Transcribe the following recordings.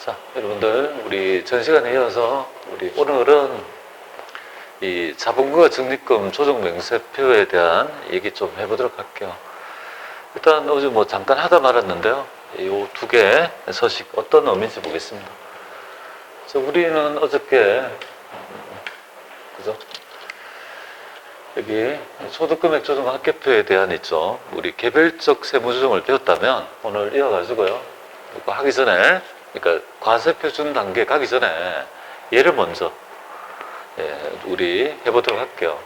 자, 여러분들, 우리 전 시간에 이어서 오늘은 이 자본과 적립금 조정 명세표에 대한 얘기 좀 해보도록 할게요. 일단 어제 잠깐 하다 말았는데요. 이 두 개 서식 어떤 의미인지 보겠습니다. 자, 우리는 어저께 그죠? 여기 소득금액 조정 합계표에 대한 있죠. 우리 개별적 세무조정을 배웠다면 오늘 이어가지고요. 이거 하기 전에, 그러니까 과세표준 단계 가기 전에 얘를 먼저 우리 해보도록 할게요.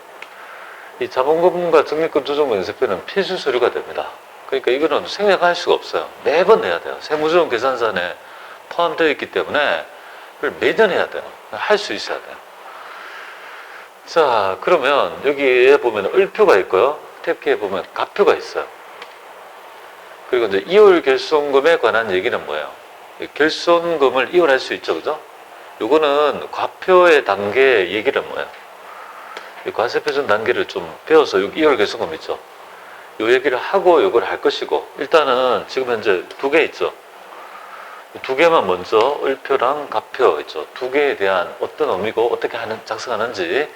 이 자본금과 적립금 조정 명세표는 필수 서류가 됩니다. 그러니까 이거는 생략할 수가 없어요. 매번 내야 돼요. 세무조정 계산서에 포함되어 있기 때문에 그걸 매년 해야 돼요. 할 수 있어야 돼요. 자, 그러면 여기에 보면 을표가 있고요. 탭키에 보면 가표가 있어요. 그리고 이제 이월 결손금에 관한 얘기는 뭐예요? 결손금을 이월할 수 있죠, 그죠? 요거는 과표의 단계 얘기는 뭐예요? 과세표준 단계를 좀 배워서 여기 이월 결손금 있죠? 요 얘기를 하고 요걸 할 것이고, 일단은 지금 현재 두 개 있죠? 두 개만 먼저 을표랑 가표 있죠? 두 개에 대한 어떤 의미고 어떻게 작성하는지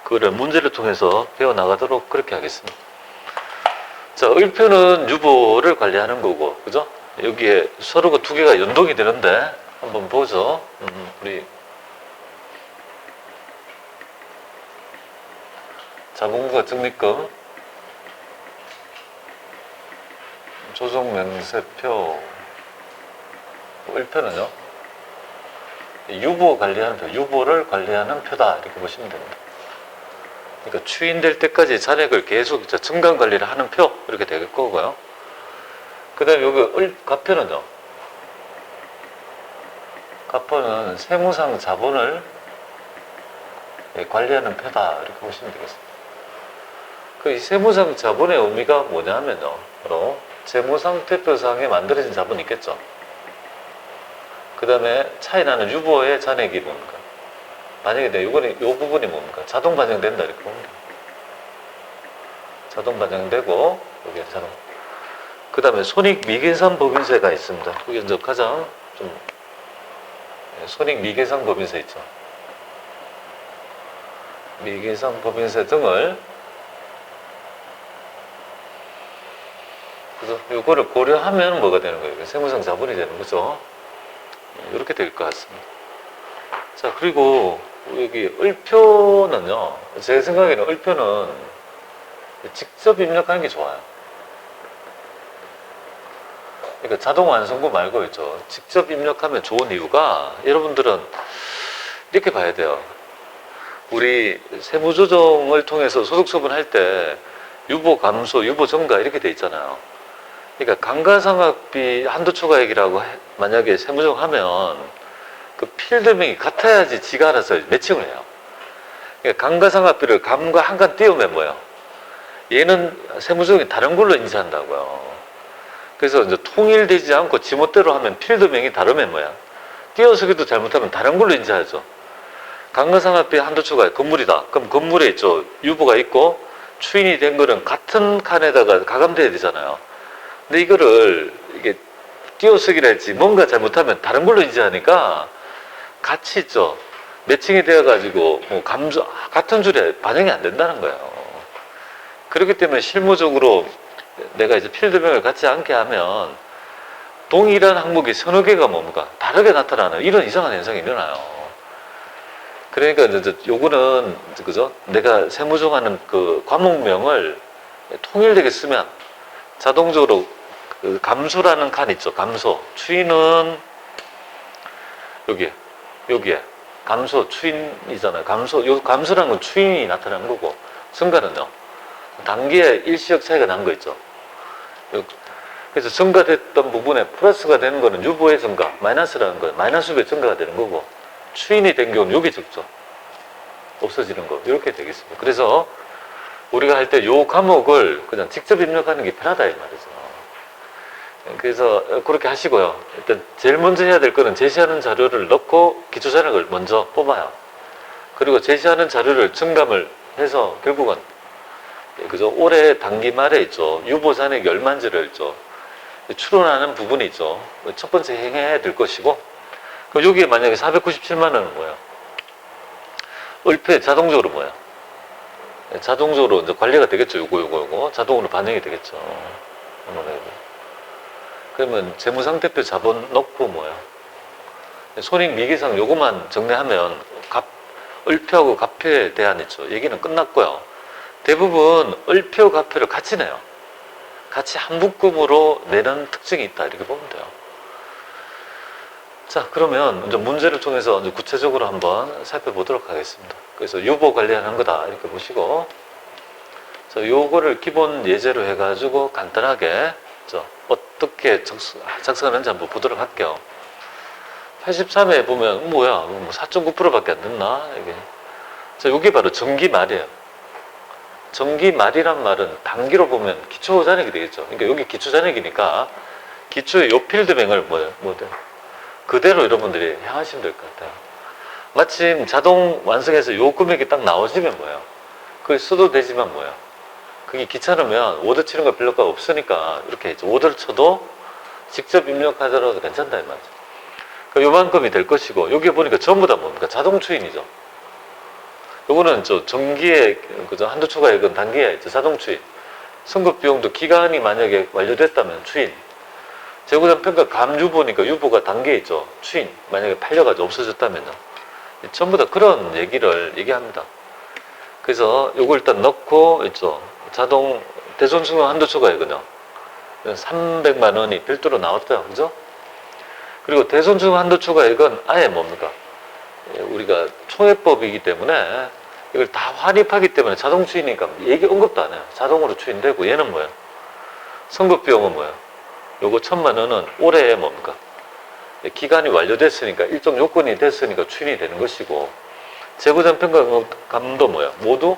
그거를 문제를 통해서 배워나가도록 그렇게 하겠습니다. 자, 을표는 유보를 관리하는 거고, 그죠? 여기에 서로가 두 개가 연동이 되는데, 한번 보죠. 우리 자본과 적립금 조정 명세표 을표는요, 유보 관리하는 표, 유보를 관리하는 표다 이렇게 보시면 됩니다. 그러니까 추인될 때까지 잔액을 계속 증감 관리를 하는 표 이렇게 될 거고요. 그 다음에 여기 가표는요, 가표는 세무상 자본을 관리하는 표다 이렇게 보시면 되겠습니다. 그 세무상 자본의 의미가 뭐냐면요, 바로 재무상태표상에 만들어진 자본이 있겠죠. 그 다음에 차이나는 유보의 잔액이 뭡니까? 만약에 이 부분이 뭡니까? 자동 반영된다 이렇게 보면 돼요. 자동 반영되고 여기 자동. 그 다음에 손익미계산 법인세가 있습니다. 그게 이제 가장 좀 손익미계산 법인세 있죠. 미계산 법인세 등을 그래서 이거를 고려하면 뭐가 되는 거예요? 세무상 자본이 되는 거죠. 이렇게 될 것 같습니다. 자, 그리고 여기 을표는요, 제 생각에는 을표는 직접 입력하는 게 좋아요. 그러니까 자동 완성본 말고 있죠. 직접 입력하면 좋은 이유가, 여러분들은 이렇게 봐야 돼요. 우리 세무조정을 통해서 소득처분할 때 유보 감소, 유보 증가 이렇게 돼 있잖아요. 그러니까 감가상각비 한도 초과액이라고 만약에 세무조정하면 그 필드명이 같아야지 지가 알아서 매칭을 해요. 그러니까 감가상각비를 감과 한 칸 띄우면 뭐예요? 얘는 세무조정이 다른 걸로 인지한다고요. 그래서 이제 통일되지 않고 지멋대로 하면 필드명이 다르면 뭐야? 띄어쓰기도 잘못하면 다른 걸로 인지하죠. 감가상각비 한도 초과액 건물이다. 그럼 건물에 있죠. 유보가 있고 추인이 된 거는 같은 칸에다가 가감돼야 되잖아요. 근데 이거를 이게 띄어쓰기라 할지 뭔가 잘못하면 다른 걸로 인지하니까 같이 있죠. 매칭이 되어가지고 같은 줄에 반영이 안 된다는 거예요. 그렇기 때문에 실무적으로 내가 이제 필드명을 같지 않게 하면 동일한 항목이 서너 개가 뭡니까? 다르게 나타나는 이런 이상한 현상이 일어나요. 그러니까 이제 요거는 그죠? 내가 세무조정하는 그 과목명을 통일되게 쓰면 자동적으로 그 감소라는 칸 있죠. 감소. 추인은 여기에 감소, 추인이잖아요. 요 감소라는 건 추인이 나타나는 거고, 증가는요, 단기에 일시적 차이가 난 거 있죠. 그래서 증가됐던 부분에 플러스가 되는 거는 유보의 증가, 마이너스라는 거예요. 마이너스 유보의 증가가 되는 거고, 추인이 된 경우는 여기 적죠. 없어지는 거. 이렇게 되겠습니다. 그래서 우리가 할 때 요 과목을 그냥 직접 입력하는 게 편하다 이 말이죠. 그래서 그렇게 하시고요. 일단 제일 먼저 해야 될 거는 제시하는 자료를 넣고 기초 잔액을 먼저 뽑아요. 그리고 제시하는 자료를 증감을 해서 결국은 그죠? 올해 단기 말에 있죠. 유보 잔액 얼마인지를 있죠. 추론하는 부분이 있죠. 첫 번째 행해야 될 것이고, 그럼 여기에 만약에 497만 원은 뭐야? 을표에 자동적으로 뭐야? 자동적으로 이제 관리가 되겠죠. 요거. 자동으로 반영이 되겠죠. 그러면 재무상태표 자본 넣고 뭐야? 손익미계상 요거만 정리하면 을표하고 갑표에 대한 있죠. 얘기는 끝났고요. 대부분 을표, 갑표를 같이 내요. 같이 한 묶음으로 내는 특징이 있다. 이렇게 보면 돼요. 자, 그러면 이제 문제를 통해서 이제 구체적으로 한번 살펴보도록 하겠습니다. 그래서 유보 관리하는 거다. 이렇게 보시고. 자, 요거를 기본 예제로 해가지고 간단하게 어떻게 작성하는지 한번 보도록 할게요. 83에 보면 뭐야? 뭐 4.9%밖에 안 됐나? 이게. 자, 요게 바로 정기말이에요. 정기말이란 말은 단기로 보면 기초잔액이 되겠죠. 그러니까 여기 기초잔액이니까 기초의 요 필드뱅을 그대로 여러분들이 향하시면 될 것 같아요. 마침 자동 완성해서 요 금액이 딱 나오시면 뭐예요? 그걸 써도 되지만 뭐예요? 그게 귀찮으면 워드 치는 거 필요가 없으니까 이렇게 워드를 쳐도 직접 입력하더라도 괜찮다 이 말이죠. 그러니까 요만큼이 될 것이고 여기 보니까 전부 다 뭡니까? 자동 추인이죠. 요거는 정기에 한도 초과액은 단기에 있죠. 자동 추인. 선급 비용도 기간이 만약에 완료됐다면 추인. 재고전 평가 감 유보니까 유보가 단계에 있죠. 추인. 만약에 팔려가지고 없어졌다면요. 전부 다 그런 얘기를 얘기합니다. 그래서 요걸 일단 넣고 있죠. 자동 대손수명 한도 초과액은요. 300만 원이 별도로 나왔대요. 그죠? 그리고 대손수명 한도 초과액은 아예 뭡니까? 우리가 총회법이기 때문에 이걸 다 환입하기 때문에 자동 추이니까 얘기 언급도 안 해요. 자동으로 추인되고 얘는 뭐예요? 선급 비용은 뭐예요? 요거 1,000만 원은 올해에 뭡니까? 기간이 완료됐으니까 일정 요건이 됐으니까 추인이 되는 것이고 재고전 평가감도 뭐야? 모두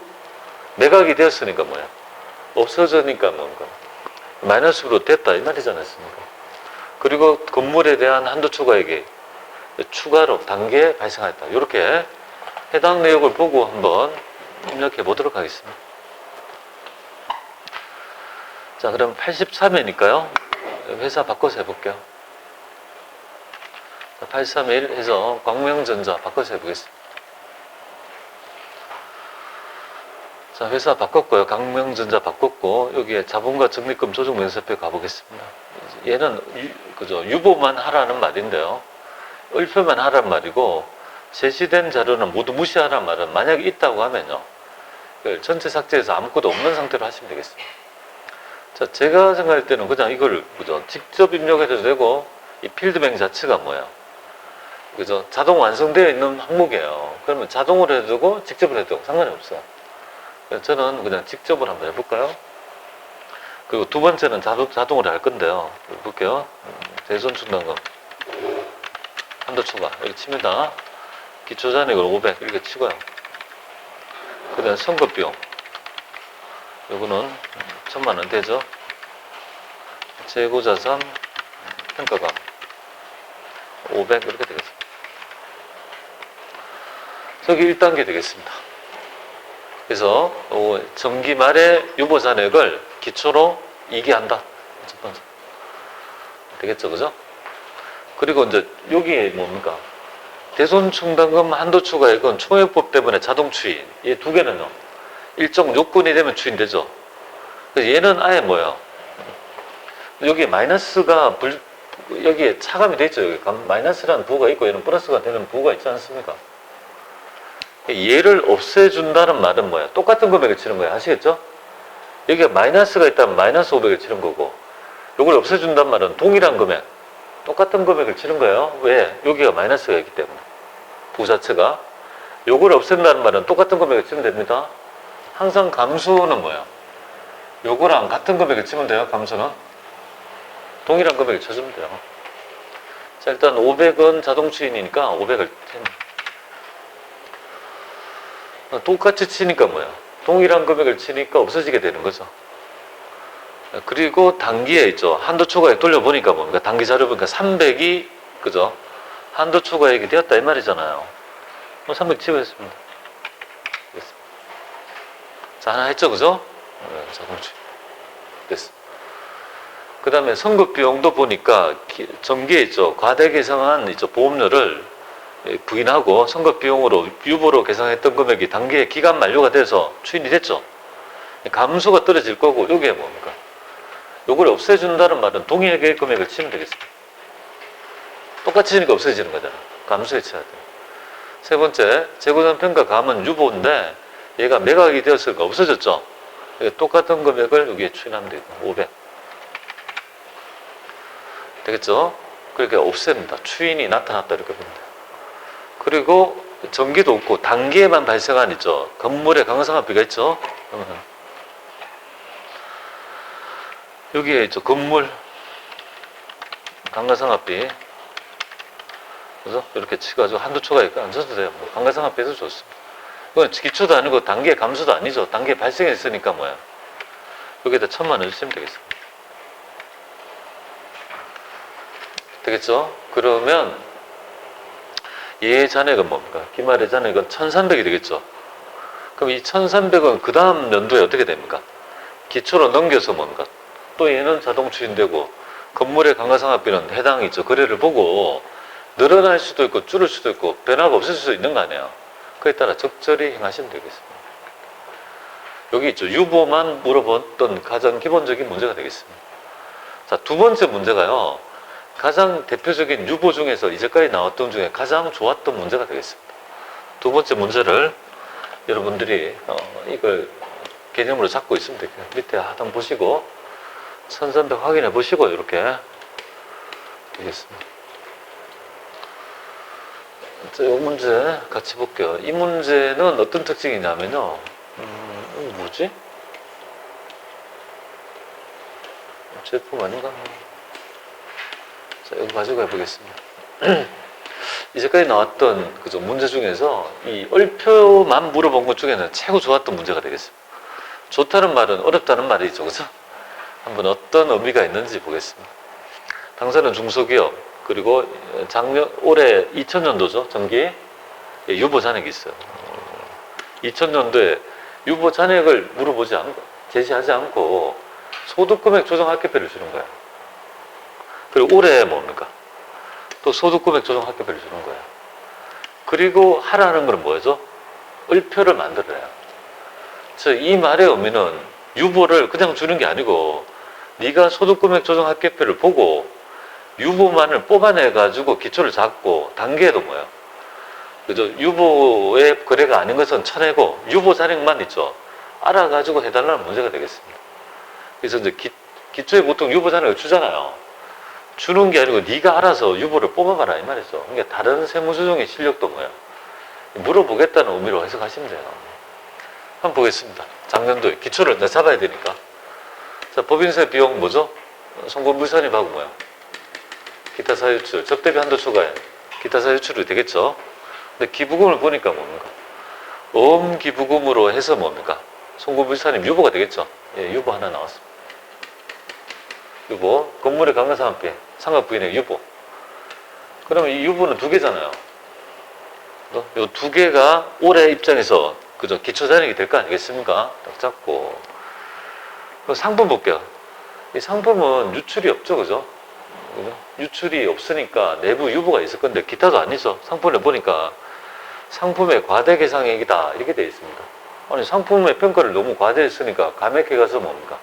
매각이 되었으니까 뭐야? 없어지니까 뭔가 마이너스로 됐다 이 말이지 않았습니까? 그리고 건물에 대한 한도 초과액이 추가로 단계에 발생하였다. 이렇게 해당 내역을 보고 한번 입력해 보도록 하겠습니다. 자, 그럼 83회니까요. 회사 바꿔서 해볼게요. 831 해서 광명전자 바꿔서 해보겠습니다. 자, 회사 바꿨고요. 광명전자 바꿨고 여기에 자본과 적립금 조정 면세표 가보겠습니다. 얘는 그죠? 유보만 하라는 말인데요. 을표만 하란 말이고 제시된 자료는 모두 무시하란 말은 만약에 있다고 하면요. 전체 삭제해서 아무것도 없는 상태로 하시면 되겠습니다. 자, 제가 생각할 때는 그냥 이걸 그죠? 직접 입력해도 되고 이 필드뱅 자체가 뭐예요? 그죠? 자동 완성되어 있는 항목이에요. 그러면 자동으로 해도 되고 직접으로 해도 되고 상관이 없어요. 저는 그냥 직접으로 한번 해볼까요? 그리고 두 번째는 자동으로 할 건데요. 볼게요. 대손충당금 한도 초과 여기 칩니다. 기초잔액을 500 이렇게 치고요. 그 다음에 선급비용 요거는 1,000만 원 되죠. 재고자산 평가감 500 이렇게 되겠습니다. 저기 1단계 되겠습니다. 그래서 정기 말에 유보잔액을 기초로 이기한다. 첫 번째 되겠죠, 그죠? 그리고 이제 여기에 뭡니까? 대손충당금 한도 초과액은 총회법 때문에 자동 추인. 이 두 개는요. 일정 요건이 되면 추인되죠. 그래서 얘는 아예 뭐야? 여기에 마이너스가 여기에 차감이 돼 있죠. 여기 마이너스라는 부호가 있고 얘는 플러스가 되는 부호가 있지 않습니까? 얘를 없애준다는 말은 뭐야? 똑같은 금액을 치는 거야. 아시겠죠? 여기가 마이너스가 있다면 마이너스 500을 치는 거고 요걸 없애준다는 말은 동일한 금액 똑같은 금액을 치는 거예요. 왜? 여기가 마이너스가 있기 때문에 부 자체가 요걸 없앤다는 말은 똑같은 금액을 치면 됩니다. 항상 감수는 뭐야? 요거랑 같은 금액을 치면 돼요. 감수는 동일한 금액을 쳐주면 돼요. 자, 일단 500은 자동 추인이니까 500을 똑같이 치니까 뭐야? 동일한 금액을 치니까 없어지게 되는 거죠. 그리고 단기에 있죠. 한도 초과액 돌려보니까 뭡니까? 단기 자료 보니까 300이 그죠? 한도 초과액이 되었다 이 말이잖아요. 300 치우겠습니다. 자, 하나 했죠, 그죠? 자동추 됐어. 그 다음에 선급 비용도 보니까 전기에 있죠. 과대 계상한 있죠. 보험료를 부인하고 선급 비용으로 유보로 계상했던 금액이 단기에 기간 만료가 돼서 추인이 됐죠. 감수가 떨어질 거고, 이게 뭡니까? 요걸 없애준다는 말은 동일하게 금액을 치면 되겠습니다. 똑같이 치니까 없어지는 거잖아. 감수해 쳐야 돼. 세 번째, 재고전 평가 감은 유보인데 얘가 매각이 되었으니까 없어졌죠. 똑같은 금액을 여기에 추인하면 되겠다. 500. 되겠죠? 그렇게 없앱니다. 추인이 나타났다 이렇게 보면 돼요. 그리고 전기도 없고 단기에만 발생한 있죠. 건물의 강화상각비가 있죠. 그러면 여기에 있죠. 건물 강화상각비. 그죠? 이렇게 치가지고 한두 초가 있고 안 쳐도 돼요. 뭐 강화상각비도 좋습니다. 이건 기초도 아니고 단기의 감수도 아니죠. 단기에 발생했으니까 뭐야. 여기에다 1000만 원 주시면 되겠습니다. 되겠죠? 그러면 얘 잔액은 뭡니까? 기말의 잔액은 1300이 되겠죠? 그럼 이 1300은 그 다음 연도에 어떻게 됩니까? 기초로 넘겨서 뭡니까? 또 얘는 자동 추인되고 건물의 강화상각비는 해당 있죠. 거래를 보고 늘어날 수도 있고 줄을 수도 있고 변화가 없을 수도 있는 거 아니에요. 그에 따라 적절히 행하시면 되겠습니다. 여기 있죠. 유보만 물어봤던 가장 기본적인 문제가 되겠습니다. 자, 두 번째 문제가요. 가장 대표적인 유보 중에서 이제까지 나왔던 중에 가장 좋았던 문제가 되겠습니다. 두 번째 문제를 여러분들이 이걸 개념으로 잡고 있으면 되겠습니다. 밑에 하단 보시고 1300 확인해 보시고 이렇게 되겠습니다. 자, 이 문제 같이 볼게요. 이 문제는 어떤 특징이냐면요. 이거 뭐지? 제품 아닌가? 자, 이거 가지고 해보겠습니다. 이제까지 나왔던 그죠 문제 중에서 이 얼표만 물어본 것 중에는 최고 좋았던 문제가 되겠습니다. 좋다는 말은 어렵다는 말이죠, 그죠? 한번 어떤 의미가 있는지 보겠습니다. 당사는 중소기업, 그리고 올해 2000년도죠, 전기 유보 잔액이 있어요. 2000년도에 유보 잔액을 물어보지 않고, 제시하지 않고 소득금액 조정 합계표를 주는 거예요. 그리고 올해 뭡니까? 또 소득금액 조정 합계표를 주는 거예요. 그리고 하라는 건 뭐죠? 을표를 만들어요. 이 말의 의미는 유보를 그냥 주는 게 아니고 네가 소득금액 조정 합계표를 보고 유보만을 뽑아내가지고 기초를 잡고 단계에도 뭐예요? 그죠? 유보의 거래가 아닌 것은 쳐내고 유보 잔액만 있죠. 알아가지고 해달라는 문제가 되겠습니다. 그래서 이제 기초에 보통 유보 잔액을 주잖아요. 주는 게 아니고 네가 알아서 유보를 뽑아봐라 이 말이죠. 그러니까 다른 세무조정의 실력도 뭐야? 물어보겠다는 의미로 해석하시면 돼요. 한번 보겠습니다. 작년도에 기초를 내가 잡아야 되니까. 자, 법인세 비용 뭐죠? 송금물산입하고 뭐야? 기타 사유출, 적대비 한도 초과에 기타 사유출이 되겠죠. 근데 기부금을 보니까 뭡니까? 기부금으로 해서 뭡니까? 송금물산입 유보가 되겠죠. 예, 유보 하나 나왔습니다. 유보, 건물의 강화상각비, 상각부인의 유보. 그러면 이 유보는 두 개잖아요. 이 두 개가 올해 입장에서 그죠? 기초잔액이 될 거 아니겠습니까? 딱 잡고. 상품 볼게요. 이 상품은 유출이 없죠, 그죠? 유출이 없으니까 내부 유보가 있을 건데 기타도 아니죠. 상품을 보니까 상품의 과대 계상액이다 이렇게 되어 있습니다. 아니 상품의 평가를 너무 과대했으니까 감액해 가서 뭡니까?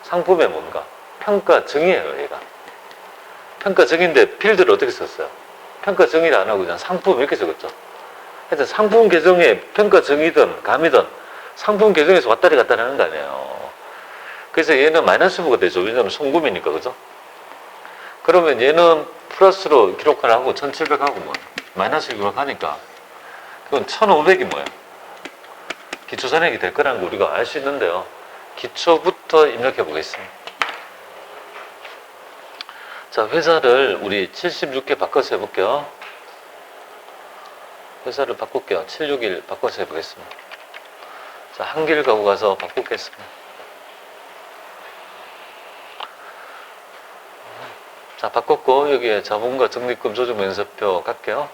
상품의 뭔가 평가정이에요, 얘가. 평가정인데 필드를 어떻게 썼어요? 평가정의를 안 하고 그냥 상품 이렇게 적었죠. 하여튼 상품 계정에 평가정이든 감이든 상품 계정에서 왔다리 갔다리 하는 거 아니에요. 그래서 얘는 마이너스부가 되죠. 왜냐하면 송금이니까, 그죠? 그러면 얘는 플러스로 기록을 하고 1700 하고 뭐 마이너스 기록하니까 그건 1500이 뭐예요? 기초잔액이 될 거라는 거 우리가 알 수 있는데요. 기초부터 입력해 보겠습니다. 자, 회사를 우리 76개 바꿔서 해볼게요. 회사를 바꿀게요. 761 바꿔서 해보겠습니다. 자, 한길 가고 가서 바꾸겠습니다. 자, 바꿨고 여기에 자본과 적립금 조정 면세표 갈게요.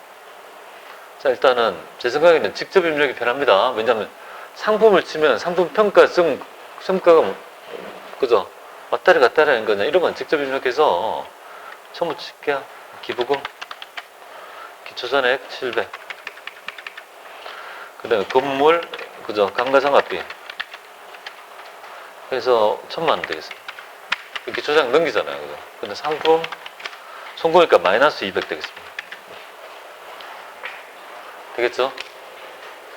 자, 일단은 제 생각에는 직접 입력이 편합니다. 왜냐하면 상품을 치면 상품 평가증 성과가 그죠? 왔다리 갔다리 하는 거냐 이런 건 직접 입력해서 전부 칠게요. 기부금 기초잔액 700. 그 다음에 건물 그죠 감가상각비 그래서 1000만원 되겠습니다. 기초잔액 넘기잖아요. 그죠? 근데 상품 송금이니까 마이너스 200 되겠습니다. 되겠죠?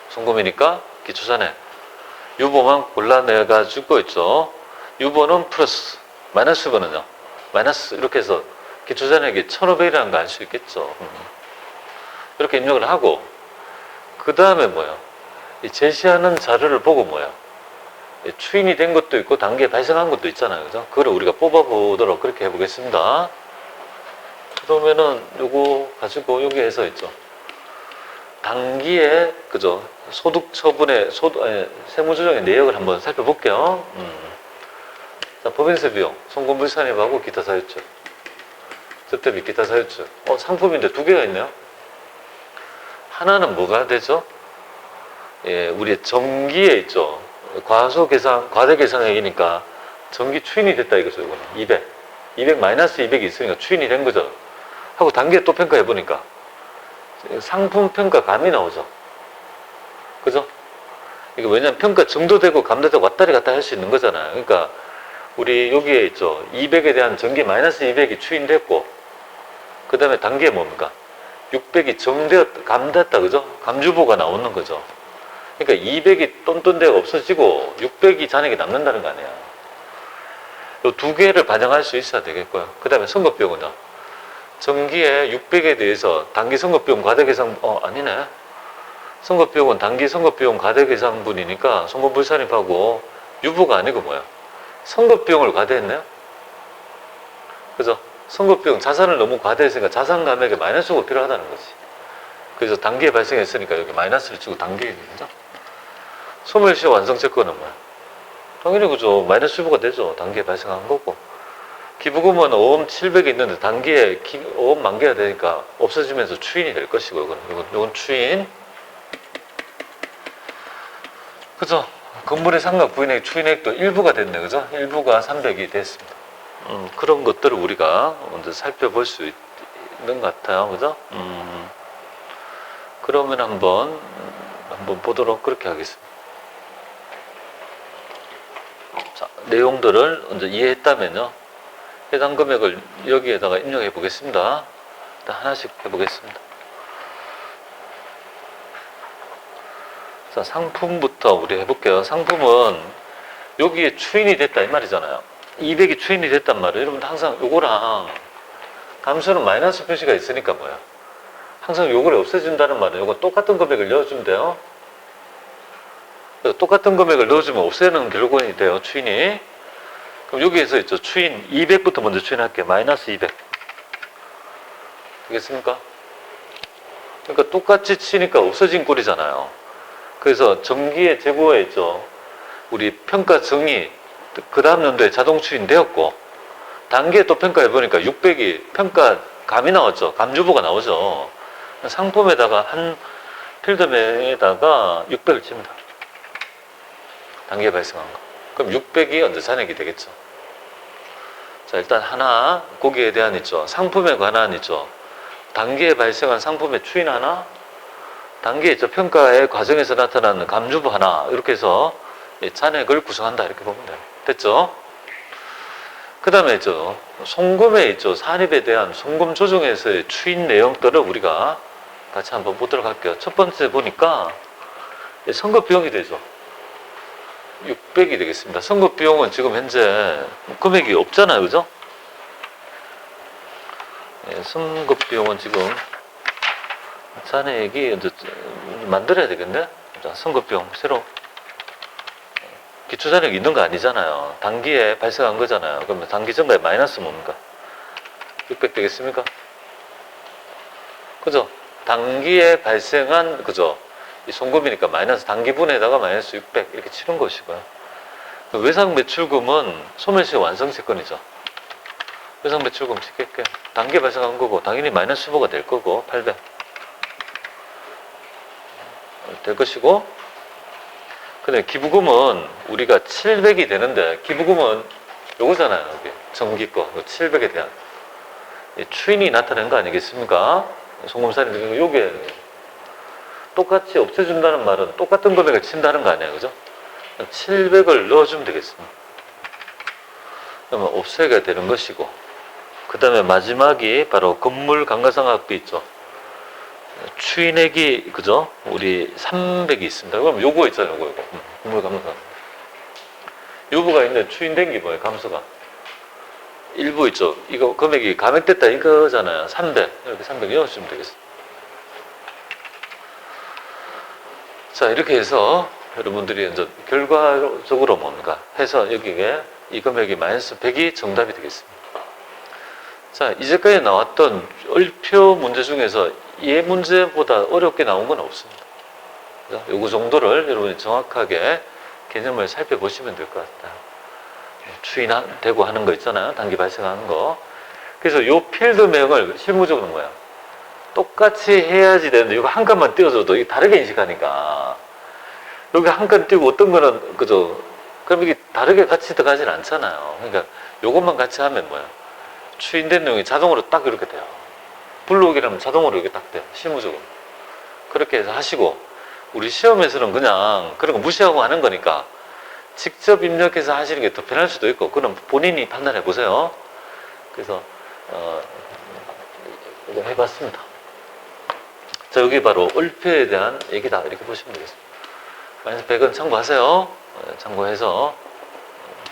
송금이니까 기초잔액 유보만 골라내가지고 있죠. 유보는 플러스, 마이너스 유보는요. 마이너스 이렇게 해서 기초잔액이 1500이라는 거 알 수 있겠죠. 이렇게 입력을 하고 그 다음에 뭐야? 이 제시하는 자료를 보고 뭐야? 추인이 된 것도 있고 단계 발생한 것도 있잖아요. 그죠? 그걸 우리가 뽑아보도록 그렇게 해보겠습니다. 그러면은 요거 가지고 여기에서 있죠. 단기에 그죠? 소득 처분의 세무조정의 내역을 한번 살펴볼게요. 자, 법인세 비용, 송금불산입하고 기타 사유출, 접대비 기타 사유출. 상품인데 두 개가 있네요. 하나는 뭐가 되죠? 예, 우리 정기에 있죠. 과소계상, 과대계상액이니까 정기 추인이 됐다 이거죠. 이거는 200 마이너스 200이 있으니까 추인이 된 거죠. 하고 단계에 또 평가해 보니까 상품 평가 감이 나오죠. 그죠? 이게 왜냐면 평가 정도되고 감도되고 왔다리 갔다 할 수 있는 거잖아요. 그러니까 우리 여기에 있죠. 200에 대한 전기 마이너스 200이 추인됐고 그 다음에 단계에 뭡니까? 600이 감됐다. 그죠? 감주보가 나오는 거죠. 그러니까 200이 똔똔대가 없어지고 600이 잔액이 남는다는 거 아니야. 이 두 개를 반영할 수 있어야 되겠고요. 그 다음에 선거비용은요. 정기에 600에 대해서 단기 선거비용 과대계상, 아니네. 선거비용은 단기 선거비용 과대계상분이니까 송금불산입하고 유보가 아니고 뭐야. 선거비용을 과대했네요. 그죠? 선거비용 자산을 너무 과대했으니까 자산 감액에 마이너스가 필요하다는 거지. 그래서 단기에 발생했으니까 여기 마이너스를 치고 단기에 그죠? 소멸시효 완성채권은 뭐야? 당연히 그죠. 마이너스 유보가 되죠. 단기에 발생한 거고. 기부금은 5억 700이 있는데 단기에 5억 만개가 되니까 없어지면서 추인이 될 것이고 이건 추인. 그죠? 건물의 상각 부인액 추인액도 일부가 됐네. 그죠? 일부가 300이 됐습니다. 그런 것들을 우리가 먼저 살펴볼 수 있는 것 같아요. 그죠? 그러면 한번 보도록 그렇게 하겠습니다. 자, 내용들을 먼저 이해했다면요. 해당 금액을 여기에다가 입력해 보겠습니다. 일단 하나씩 해보겠습니다. 자, 상품부터 우리 해볼게요. 상품은 여기에 추인이 됐다 이 말이잖아요. 200이 추인이 됐단 말이에요. 여러분들 항상 요거랑 감수는 마이너스 표시가 있으니까 뭐야? 항상 요거를 없애준다는 말이에요. 요거 똑같은 금액을 넣어주면 돼요. 똑같은 금액을 넣어주면 없애는 결과이 돼요. 추인이. 그럼 여기에서 있죠. 추인 200부터 먼저 추인할게요. 마이너스 200. 되겠습니까? 그러니까 똑같이 치니까 없어진 꼴이잖아요. 그래서 정기의 재고에 있죠. 우리 평가 정의 그 다음 연도에 자동 추인되었고 단계에 또 평가해보니까 600이 평가 감이 나왔죠. 감주보가 나오죠. 상품에다가 한 필드명에다가 600을 칩니다. 단계에 발생한 거. 그럼 600이 언제 잔액이 되겠죠. 자, 일단 하나 거기에 대한 있죠. 상품에 관한 있죠. 단계에 발생한 상품의 추인 하나, 단계에 있죠. 평가의 과정에서 나타나는 감주부 하나, 이렇게 해서 잔액을 구성한다. 이렇게 보면 돼요. 됐죠? 그 다음에 있죠. 송금에 있죠. 산입에 대한 송금 조정에서의 추인 내용들을 우리가 같이 한번 보도록 할게요. 첫 번째 보니까 선거 비용이 되죠. 600이 되겠습니다. 선거 비용은 지금 현재 금액이 없잖아요. 그죠? 선거 비용은 지금 잔액이 이제 만들어야 되겠네? 자, 선거 비용 새로 기초잔액이 있는 거 아니잖아요. 단기에 발생한 거잖아요. 그러면 단기 증가에 마이너스 뭡니까? 600 되겠습니까? 그죠? 단기에 발생한, 그죠? 이 송금이니까 마이너스 단기분에다가 마이너스 600 이렇게 치는 것이고요. 외상 매출금은 소멸시효 완성채권이죠. 외상 매출금 찍을게요. 단기에 발생한 거고 당연히 마이너스 후보가 될 거고 800 될 것이고, 근데 기부금은 우리가 700이 되는데 기부금은 요거잖아요. 여기 정기거 700에 대한 이 추인이 나타낸 거 아니겠습니까? 송금살인 요게 똑같이 없애준다는 말은 똑같은 금액을 친다는 거 아니에요, 그죠? 700을 넣어주면 되겠습니다. 그러면 없애가 되는 것이고, 그 다음에 마지막이 바로 건물 감가상각비 있죠. 추인액이 그죠? 우리 300이 있습니다. 그럼 요거 있잖아요, 요거. 건물 감가상각. 요거가 있는데 추인된 게 뭐예요? 감소가. 일부 있죠. 이거 금액이 감액됐다 이거잖아요. 300. 이렇게 300 넣어주면 되겠습니다. 자, 이렇게 해서 여러분들이 이제 결과적으로 뭔가 해서 여기에 이 금액이 마이너스 100이 정답이 되겠습니다. 자, 이제까지 나왔던 얼표 문제 중에서 이 문제보다 어렵게 나온 건 없습니다. 요거 정도를 여러분이 정확하게 개념을 살펴보시면 될 것 같다. 추인되고 하는 거 있잖아요. 단기 발생하는 거. 그래서 요 필드명을 실무적으로 뭐야? 똑같이 해야지 되는데 이거 한 칸만 띄워줘도 이게 다르게 인식하니까 여기 한 칸 띄우고 어떤 거는 그죠? 그럼 이게 다르게 같이 들어가진 않잖아요. 그러니까 요것만 같이 하면 뭐야? 추인된 내용이 자동으로 딱 이렇게 돼요. 블록이라면 자동으로 이렇게 딱 돼요. 실무적으로. 그렇게 해서 하시고 우리 시험에서는 그냥 그런 거 무시하고 하는 거니까 직접 입력해서 하시는 게 더 편할 수도 있고 그럼 본인이 판단해 보세요. 그래서 이거 해봤습니다. 자, 여기 바로 얼표에 대한 얘기다 이렇게 보시면 되겠습니다. 마이너스 100은 참고하세요. 참고해서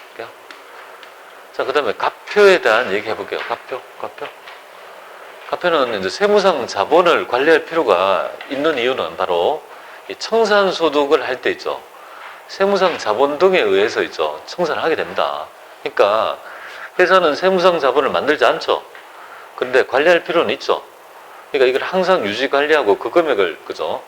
볼게요. 자, 그 다음에 가표에 대한 얘기 해볼게요. 가표는 이제 세무상 자본을 관리할 필요가 있는 이유는 바로 이 청산소득을 할 때 있죠. 세무상 자본 등에 의해서 있죠. 청산을 하게 됩니다. 그러니까 회사는 세무상 자본을 만들지 않죠. 근데 관리할 필요는 있죠. 그러니까 이걸 항상 유지 관리하고 그 금액을 그죠?